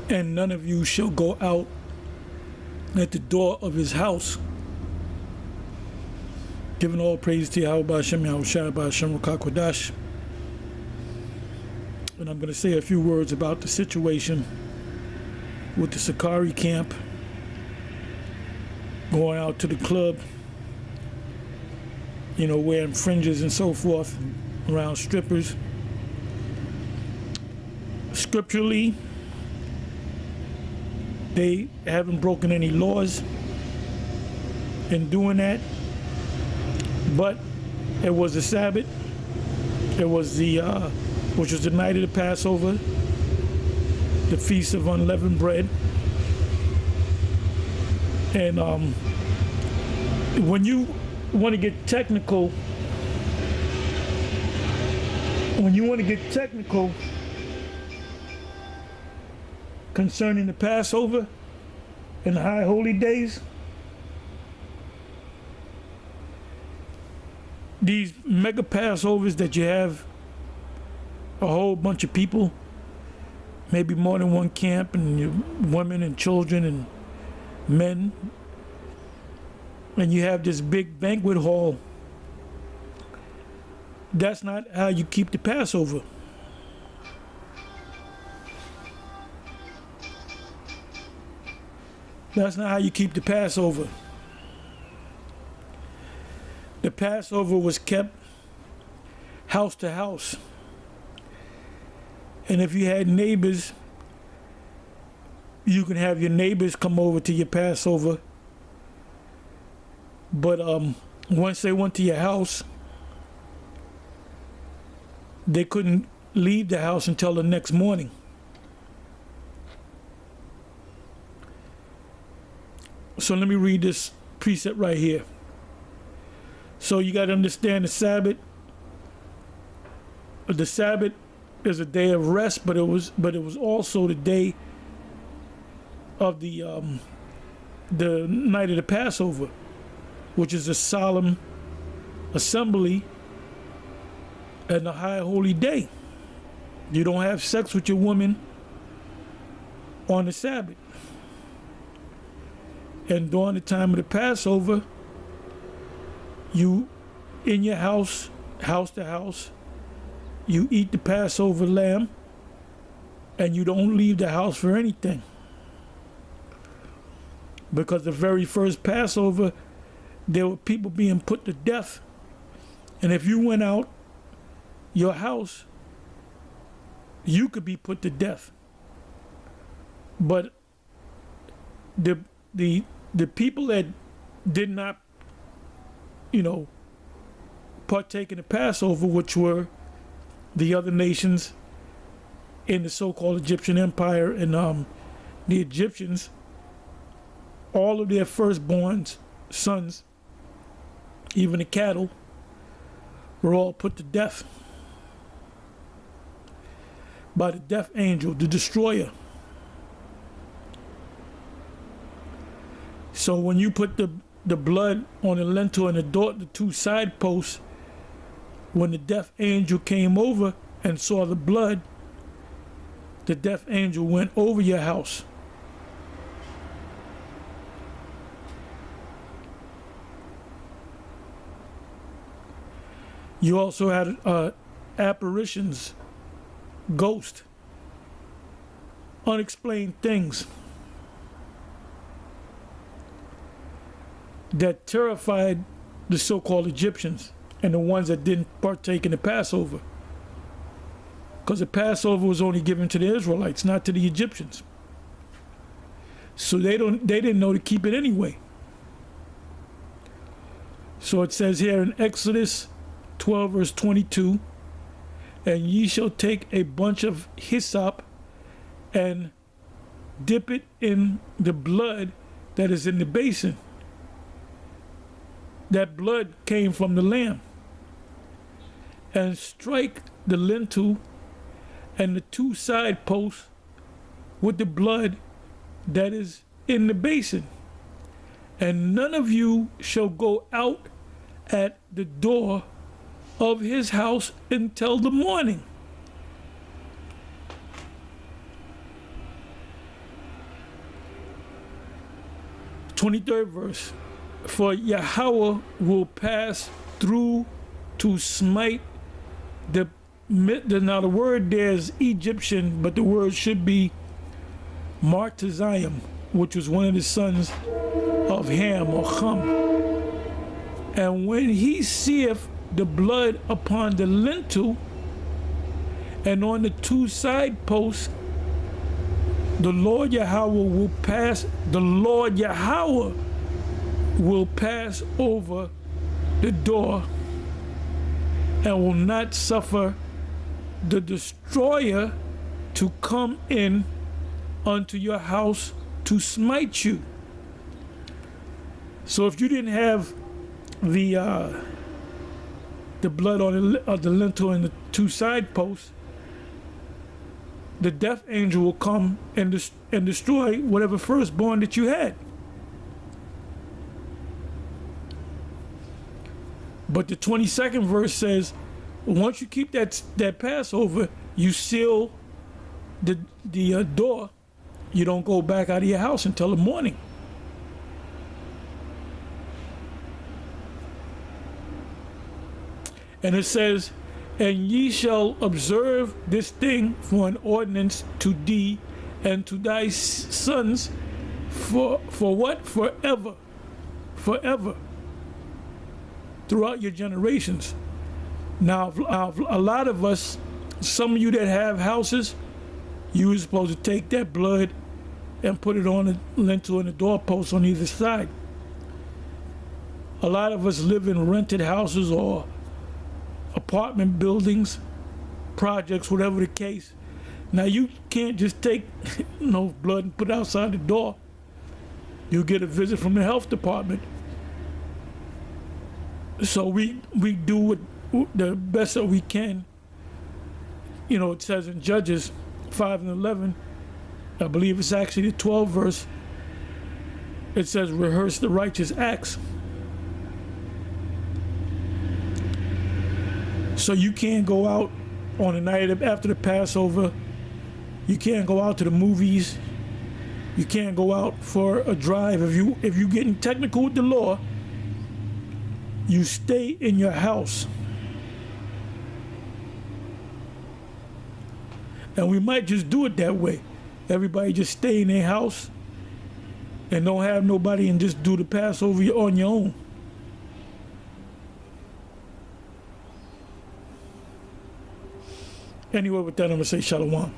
And none of you shall go out at the door of his house. Giving all praise to Yahweh B'Hashem, Yahushua B'Hashem Ruach. And I'm going to say a few words about the situation with the Sakari camp going out to the club, you know, wearing fringes and so forth around strippers. Scripturally, they haven't broken any laws in doing that, but it was the Sabbath. It was the which was the night of the Passover, the Feast of Unleavened Bread. And when you want to get technical, concerning the Passover and the High Holy Days, these mega Passovers that you have a whole bunch of people, maybe more than one camp, and women and children and men, and you have this big banquet hall. That's not how you keep the Passover. That's not how you keep the Passover. The Passover was kept house to house. And if you had neighbors, you can have your neighbors come over to your Passover. But once they went to your house, they couldn't leave the house until the next morning. So let me read this precept right here. So you got to understand the Sabbath. The Sabbath is a day of rest, but it was also the day of the night of the Passover, which is a solemn assembly and a high holy day. You don't have sex with your woman on the Sabbath. And during the time of the Passover, you in your house, house to house, you eat the Passover lamb, and you don't leave the house for anything. Because the very first Passover, there were people being put to death. And if you went out your house, you could be put to death. But the people that did not, partake in the Passover, which were the other nations in the so-called Egyptian Empire, and the Egyptians, all of their firstborns, sons, even the cattle, were all put to death by the death angel, the destroyer. So when you put the blood on the lintel and the two side posts, when the death angel came over and saw the blood, the death angel went over your house. You also had apparitions, ghosts, unexplained things that terrified the so-called Egyptians and the ones that didn't partake in the Passover. Because the Passover was only given to the Israelites, not to the Egyptians. So they didn't know to keep it anyway. So it says here in Exodus 12 verse 22, and ye shall take a bunch of hyssop and dip it in the blood that is in the basin. That blood came from the lamb. And strike the lintel and the two side posts with the blood that is in the basin. And none of you shall go out at the door of his house until the morning. 23rd verse. For Yahweh will pass through to smite now the word there is Egyptian, but the word should be Martezayim, which was one of the sons of Ham or Chum. And when he seeth the blood upon the lintel and on the two side posts, the Lord Yahweh will pass over the door and will not suffer the destroyer to come in unto your house to smite you. So if you didn't have the blood on the lintel and the two side posts, the death angel will come and destroy whatever firstborn that you had. But the 22nd verse says, once you keep that Passover, you seal the door. You don't go back out of your house until the morning. And it says, and ye shall observe this thing for an ordinance to thee and to thy sons for what? Forever. Forever. Throughout your generations. Now, a lot of us, some of you that have houses, you were supposed to take that blood and put it on the lintel and the doorpost on either side. A lot of us live in rented houses or apartment buildings, projects, whatever the case. Now you can't just take blood and put it outside the door. You get a visit from the health department. So we do the best that we can. It says in Judges 5:11, I believe it's actually the 12th verse, it says, rehearse the righteous acts. So you can't go out on the night after the Passover. You can't go out to the movies. You can't go out for a drive. If you're getting technical with the law, you stay in your house. And we might just do it that way. Everybody just stay in their house and don't have nobody and just do the Passover on your own. Anyway, with that, I'm going to say shalom.